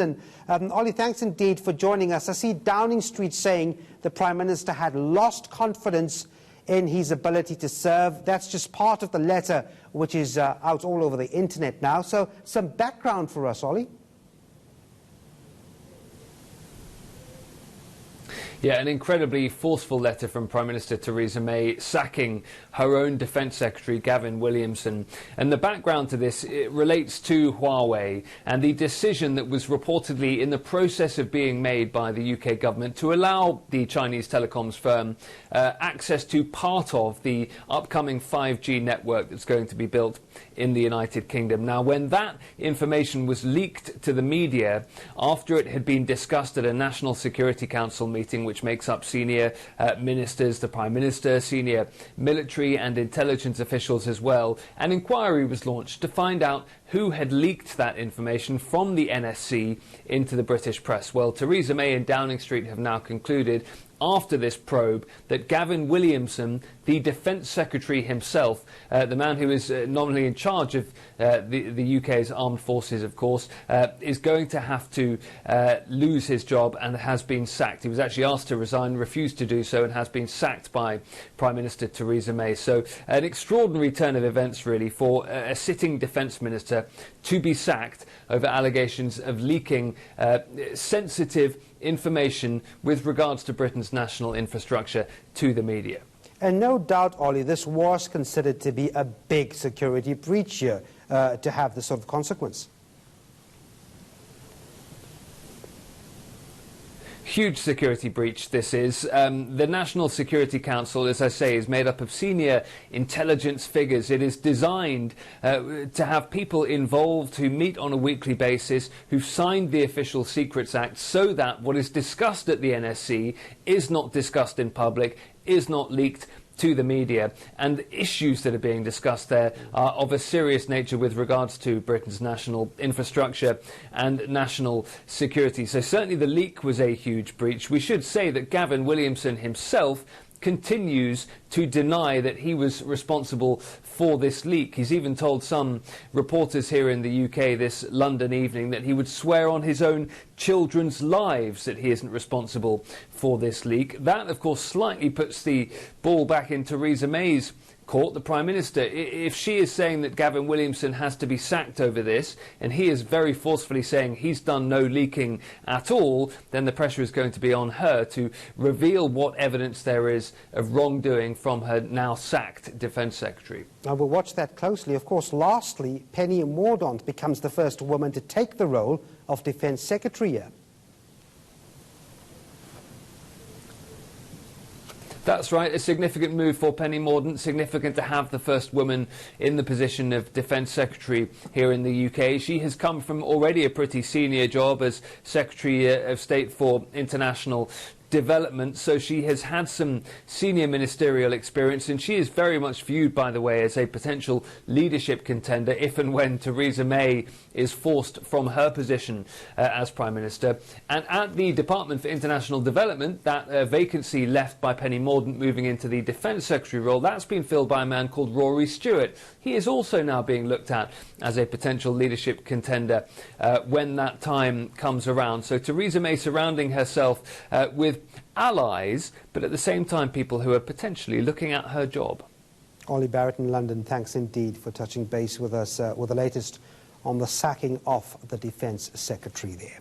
Olly, thanks indeed for joining us. I see Downing Street saying the Prime Minister had lost confidence in his ability to serve. That's just part of the letter, which is out all over the internet now. So some background for us, Olly. Yeah, an incredibly forceful letter from Prime Minister Theresa May sacking her own Defence Secretary Gavin Williamson. And the background to this, it relates to Huawei and the decision that was reportedly in the process of being made by the UK government to allow the Chinese telecoms firm access to part of the upcoming 5G network that's going to be built in the United Kingdom. Now, when that information was leaked to the media after it had been discussed at a National Security Council meeting, which makes up senior ministers, the Prime Minister, senior military and intelligence officials as well, an inquiry was launched to find out who had leaked that information from the NSC into the British press. Well, Theresa May and Downing Street have now concluded after this probe that Gavin Williamson, the Defence Secretary himself, the man who is nominally in charge of the UK's armed forces, of course, is going to have to lose his job and has been sacked. He was actually asked to resign, refused to do so, and has been sacked by Prime Minister Theresa May. So an extraordinary turn of events, really, for a sitting Defence Minister to be sacked over allegations of leaking sensitive information with regards to Britain's national infrastructure to the media. And no doubt, Olly, this was considered to be a big security breach here to have this sort of consequence. Huge security breach this is. The National Security Council, as I say, is made up of senior intelligence figures. It is designed to have people involved who meet on a weekly basis, who've signed the Official Secrets Act, so that what is discussed at the NSC is not discussed in public, is not leaked to the media, and the issues that are being discussed there are of a serious nature with regards to Britain's national infrastructure and national security. So certainly the leak was a huge breach. We should say that Gavin Williamson himself continues to deny that he was responsible for this leak. He's even told some reporters here in the UK this London evening that he would swear on his own children's lives that he isn't responsible for this leak. That, of course, slightly puts the ball back in Theresa May's court, the Prime Minister. If she is saying that Gavin Williamson has to be sacked over this, and he is very forcefully saying he's done no leaking at all, then the pressure is going to be on her to reveal what evidence there is of wrongdoing from her now sacked Defence Secretary. I will watch that closely. Of course, lastly, Penny Mordaunt becomes the first woman to take the role of Defence Secretary here. That's right, a significant move for Penny Mordaunt, significant to have the first woman in the position of Defence Secretary here in the UK. She has come from already a pretty senior job as Secretary of State for International Development, so she has had some senior ministerial experience, and she is very much viewed, by the way, as a potential leadership contender if and when Theresa May is forced from her position as Prime Minister. And at the Department for International Development, that vacancy left by Penny Mordaunt moving into the Defence Secretary role, that's been filled by a man called Rory Stewart. He is also now being looked at as a potential leadership contender when that time comes around. So Theresa May surrounding herself with allies, but at the same time people who are potentially looking at her job. Olly Barratt in London, thanks indeed for touching base with us with the latest on the sacking of the Defence Secretary there.